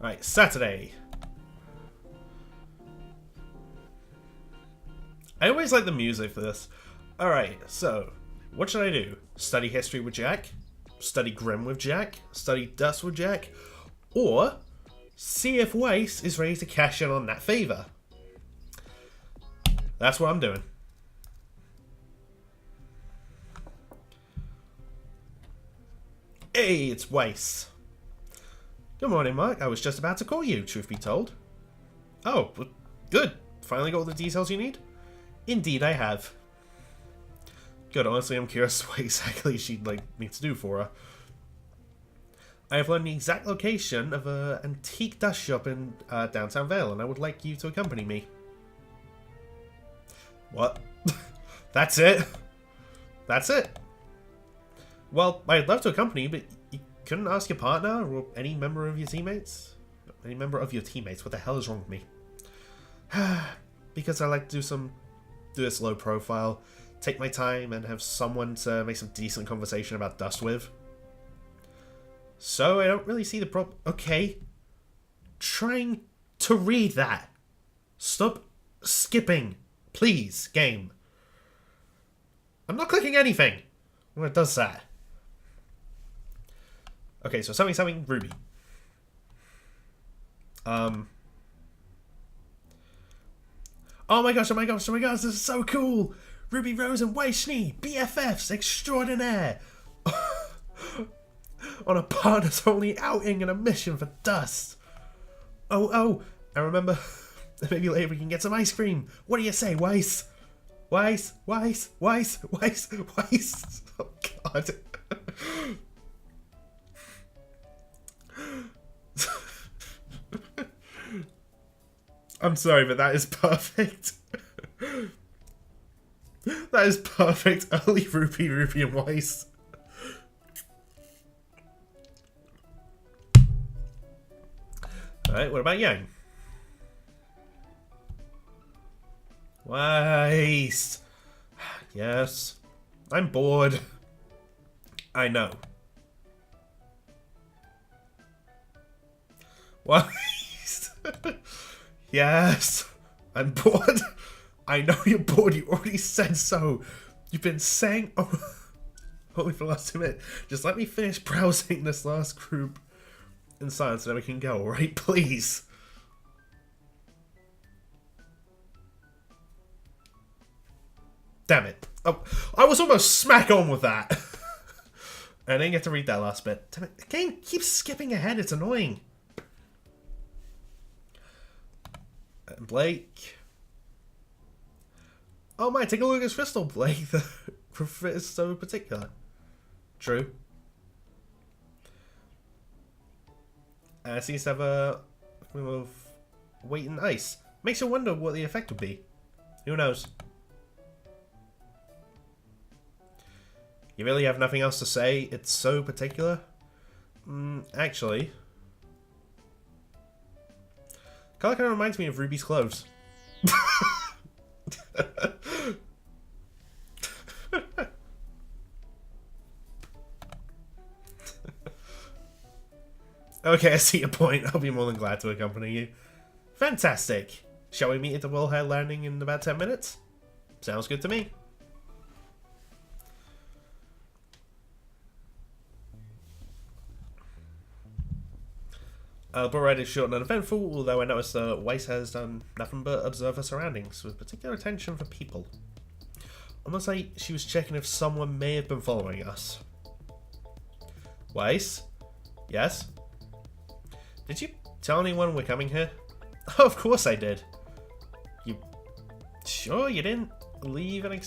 Right, Saturday. I always like the music for this. Alright, so, what should I do? Study history with Jack? Study Grimm with Jack? Study Dust with Jack? Or, see if Weiss is ready to cash in on that favor? That's what I'm doing. Hey, it's Weiss. Good morning, Mark. I was just about to call you, truth be told. Oh, good. Finally got all the details you need? Indeed, I have. Good, honestly, I'm curious what exactly she'd like me to do for her. I have learned the exact location of an antique dust shop in downtown Vale, and I would like you to accompany me. What? That's it? That's it? Well, I'd love to accompany you, but you couldn't ask your partner or any member of your teammates? Any member of your teammates? What the hell is wrong with me? Because I like to do this low profile, take my time, and have someone to make some decent conversation about dust with. So I don't really see the problem. Okay. Trying to read that. Stop skipping. Please, game. I'm not clicking anything when it does that. Okay, so something Ruby. Oh my gosh, this is so cool! Ruby Rose and Weiss, BFFs extraordinaire! On a partners-only outing and a mission for dust. Oh, I remember. Maybe later we can get some ice cream. What do you say, Weiss? Weiss. Oh god. I'm sorry, but that is perfect. That is perfect. Early Ruby and Weiss. Alright, what about Yang? Weiss. Yes. I'm bored. I know. Weiss. Yes. I'm bored. I know you're bored. You already said so. You've been saying only for the last 2 minutes. Just let me finish browsing this last group in silence and then we can go, alright? Please. Damn it. Oh, I was almost smack on with that. I didn't get to read that last bit. Damn it. The game keeps skipping ahead. It's annoying. And Blake. Oh my, take a look at his crystal, Blake. The profit is so particular. True. And it seems to have a form of weight and ice. Makes you wonder what the effect would be. Who knows? You really have nothing else to say? It's so particular? Actually. Color kind of reminds me of Ruby's clothes. Okay, I see your point. I'll be more than glad to accompany you. Fantastic. Shall we meet at the Wellhead Landing in about 10 minutes? Sounds good to me. The boat ride is short and uneventful, although I noticed that Weiss has done nothing but observe her surroundings, with particular attention for people. Almost like she was checking if someone may have been following us. Weiss? Yes? Did you tell anyone we're coming here? Oh, of course I did. You sure you didn't leave an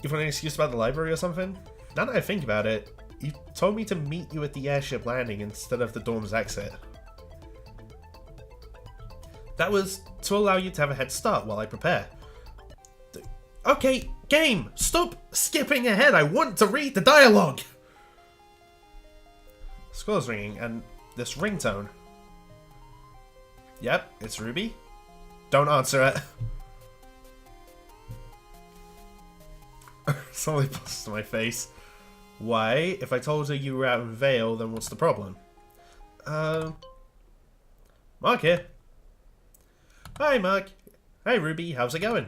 You want an excuse about the library or something? Now that I think about it, you told me to meet you at the airship landing instead of the dorm's exit. That was to allow you to have a head start while I prepare. Okay, game! Stop skipping ahead! I want to read the dialogue! School's ringing, and this ringtone. Yep, it's Ruby. Don't answer it. Somebody busts to my face. Why? If I told her you were out in Vale, then what's the problem? Mark here. Hi, Mark. Hi, Ruby. How's it going?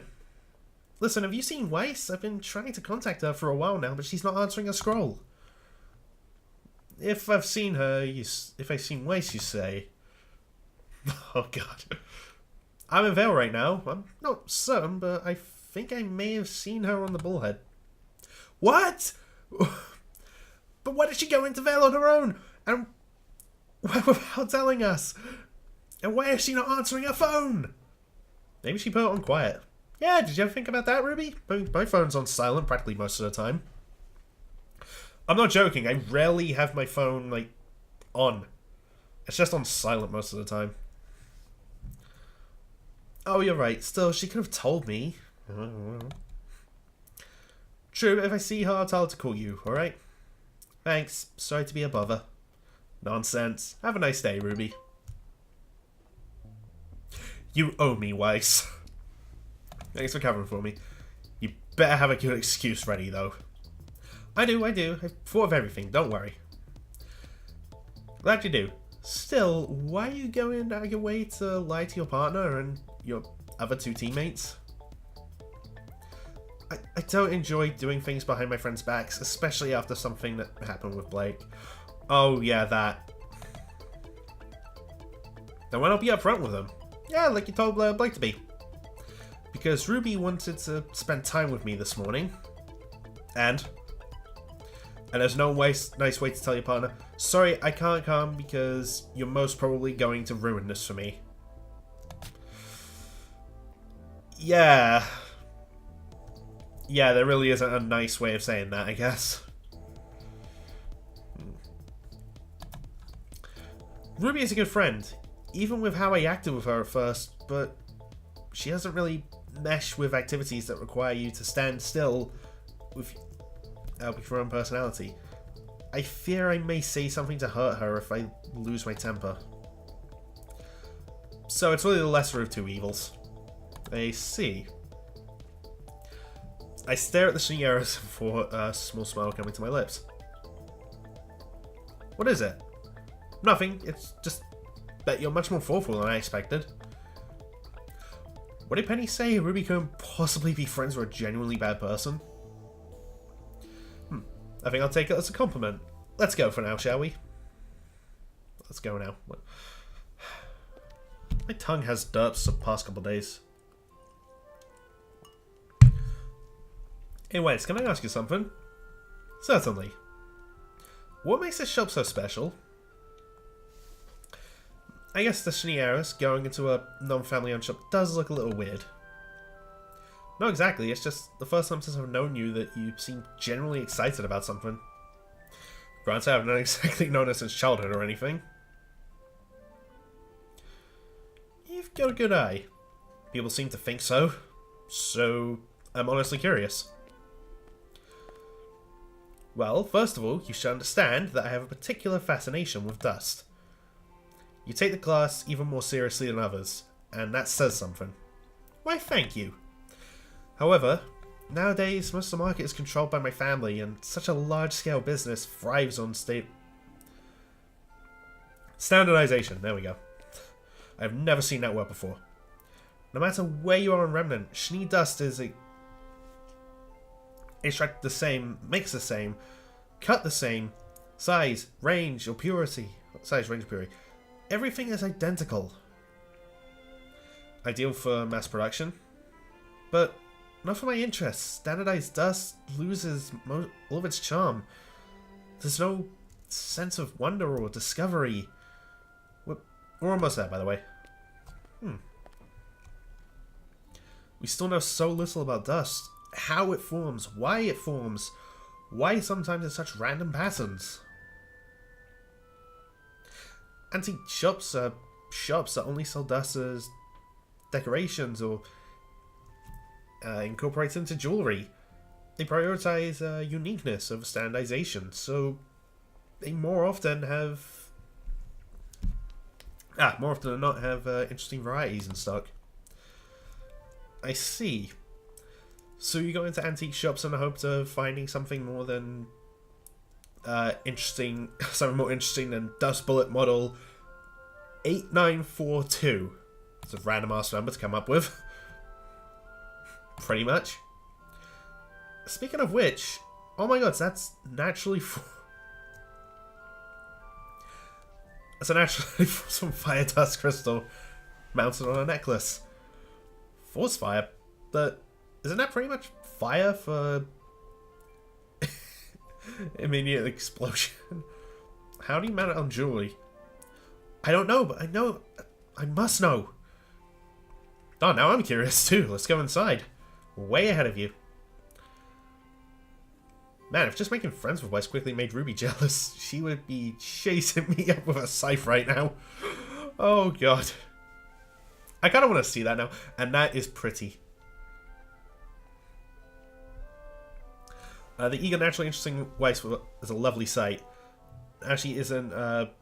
Listen, have you seen Weiss? I've been trying to contact her for a while now, but she's not answering a scroll. If I've seen her, if I've seen Weiss, you say. Oh, God. I'm in Vale right now. I'm not certain, but I think I may have seen her on the Bullhead. What? But why did she go into Vale on her own? And without telling us? And why is she not answering her phone? Maybe she put it on quiet. Yeah, did you ever think about that, Ruby? My phone's on silent practically most of the time. I'm not joking. I rarely have my phone, like, on. It's just on silent most of the time. Oh, you're right. Still, she could have told me. True, if I see her, I'll tell her to call you, alright? Thanks. Sorry to be a bother. Nonsense. Have a nice day, Ruby. You owe me, Weiss. Thanks for covering for me. You better have a good excuse ready, though. I do. I've thought of everything, don't worry. Glad you do. Still, why are you going out of your way to lie to your partner and your other two teammates? I don't enjoy doing things behind my friends' backs, especially after something that happened with Blake. Oh, yeah, that. Then why not be upfront with him? Yeah, like you told Blake to be. Because Ruby wanted to spend time with me this morning. And there's no nice way to tell your partner, sorry, I can't come because you're most probably going to ruin this for me. Yeah. Yeah, there really isn't a nice way of saying that, I guess. Ruby is a good friend, even with how I acted with her at first, but she doesn't really mesh with activities that require you to stand still with your own personality. I fear I may say something to hurt her if I lose my temper. So it's really the lesser of two evils. I see. I stare at the shiny arrows for a small smile coming to my lips. What is it? Nothing, it's just that you're much more thoughtful than I expected. What did Penny say? Ruby couldn't possibly be friends with a genuinely bad person? I think I'll take it as a compliment. Let's go for now, shall we? Let's go now. My tongue has derps the past couple of days. Hey, Weiss, can I ask you something? Certainly. What makes this shop so special? I guess the Shiniaris going into a non-family owned shop does look a little weird. No, exactly. It's just the first time since I've known you that you seem generally excited about something. Granted, I've not exactly known her since childhood or anything. You've got a good eye. People seem to think so. So, I'm honestly curious. Well, first of all, you should understand that I have a particular fascination with dust. You take the class even more seriously than others, and that says something. Why, thank you. However, nowadays, most of the market is controlled by my family, and such a large-scale business thrives on standardization. There we go. I've never seen that word before. No matter where you are in Remnant, Shiny dust is extract the same, makes the same, cut the same, size, range, or purity. Size, range, purity. Everything is identical. Ideal for mass production, but not for my interests. Standardized dust loses all of its charm. There's no sense of wonder or discovery. We're almost there, by the way. We still know so little about dust. How it forms, why sometimes it's such random patterns. Antique shops are shops that only sell dust as decorations or incorporate into jewelry. They prioritize uniqueness over standardization, so they more often than not have interesting varieties in stock. I see. So you go into antique shops in the hopes of finding something more than interesting, something more interesting than Dust Bullet Model 8942. It's a random ass number to come up with. Pretty much. Speaking of which, oh my god, that's naturally that's an actually some fire dust crystal mounted on a necklace. Force fire, but isn't that pretty much fire for immediate explosion? How do you mount it on jewelry? I don't know, but I know, I must know. Oh, now I'm curious too. Let's go inside. Way ahead of you. Man, if just making friends with Weiss quickly made Ruby jealous, she would be chasing me up with a scythe right now. Oh god. I kind of want to see that now, and that is pretty. The eager, naturally interesting Weiss is a lovely sight. Actually isn't, not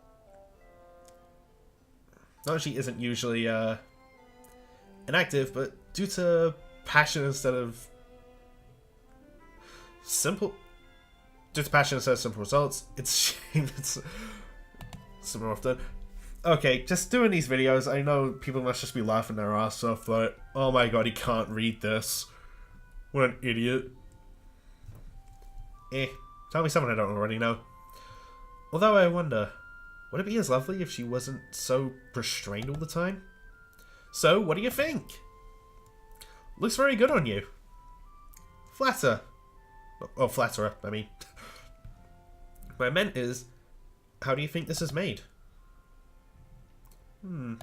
she isn't usually, inactive, but due to passion instead of simple... Due to passion instead of simple results, it's shame it's similar often. Okay, just doing these videos, I know people must just be laughing their ass off, like, oh my god, he can't read this. What an idiot. Tell me something I don't already know. Although I wonder, would it be as lovely if she wasn't so restrained all the time? So, what do you think? Looks very good on you. Flatter. Oh, flatterer, I mean. What I meant is, how do you think this is made? I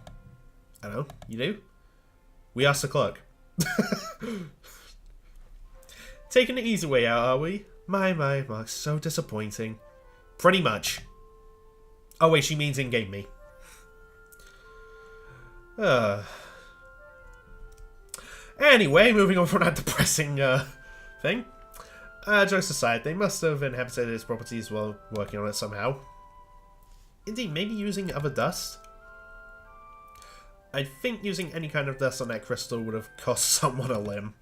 don't know. You do? We asked the clerk. Taking the easy way out, are we? My, so disappointing. Pretty much. Oh wait, she means in-game me. Anyway, moving on from that depressing thing. Jokes aside, they must have inhabited its properties while working on it somehow. Indeed, maybe using other dust? I think using any kind of dust on that crystal would have cost someone a limb.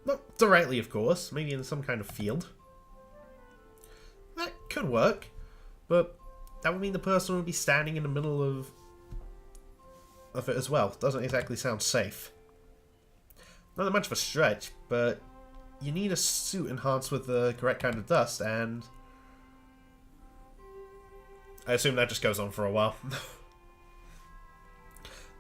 Not directly, of course. Maybe in some kind of field. That could work. But that would mean the person would be standing in the middle of it as well. Doesn't exactly sound safe. Not that much of a stretch, but you need a suit enhanced with the correct kind of dust, and I assume that just goes on for a while.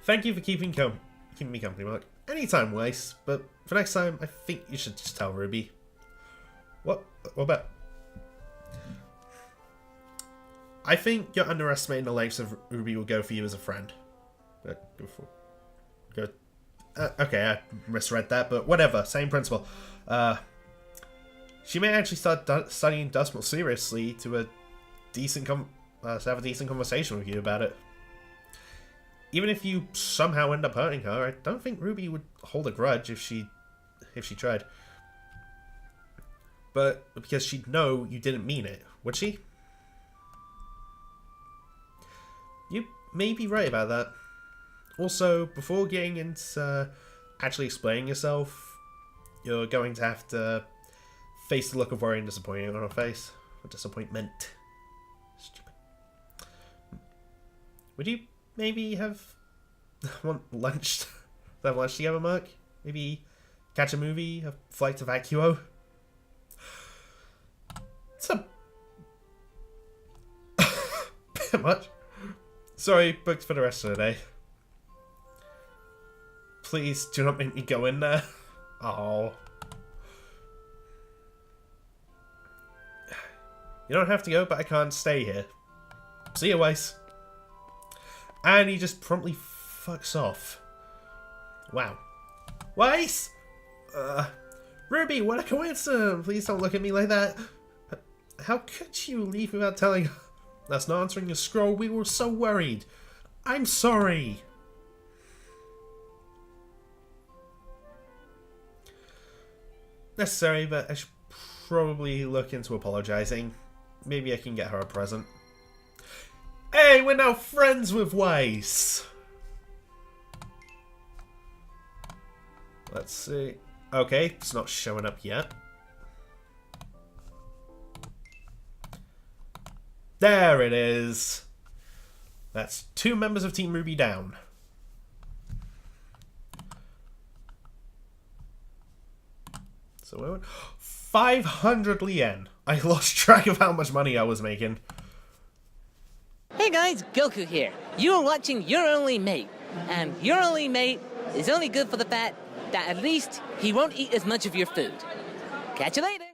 Thank you for keeping me company, Mark. Anytime, Weiss, but for next time, I think you should just tell Ruby. What about? I think you're underestimating the lengths of Ruby will go for you as a friend. But okay, I misread that, but whatever. Same principle. She may actually start studying dust more seriously to have a decent conversation with you about it. Even if you somehow end up hurting her, I don't think Ruby would hold a grudge if she tried. But because she'd know you didn't mean it, would she? You may be right about that. Also, before getting into actually explaining yourself, you're going to have to face the look of worry and disappointment on her face. Or disappointment. Stupid. Would you maybe have lunch together, Mark? Maybe catch a movie, a flight to Vacuo? It's a bit much. Sorry, booked for the rest of the day. Please do not make me go in there. Oh. You don't have to go, but I can't stay here. See ya, Weiss. And he just promptly fucks off. Wow. Weiss! Ruby, what a coincidence! Please don't look at me like that. How could you leave without telling her? That's not answering your scroll. We were so worried. I'm sorry. Necessary, but I should probably look into apologizing. Maybe I can get her a present. Hey, we're now friends with Weiss. Let's see. Okay, it's not showing up yet. There it is. That's 2 members of Team RWBY down. So where went 500 yen. I lost track of how much money I was making. Hey guys, Goku here. You are watching Your Only Mate. And Your Only Mate is only good for the fact that at least he won't eat as much of your food. Catch you later.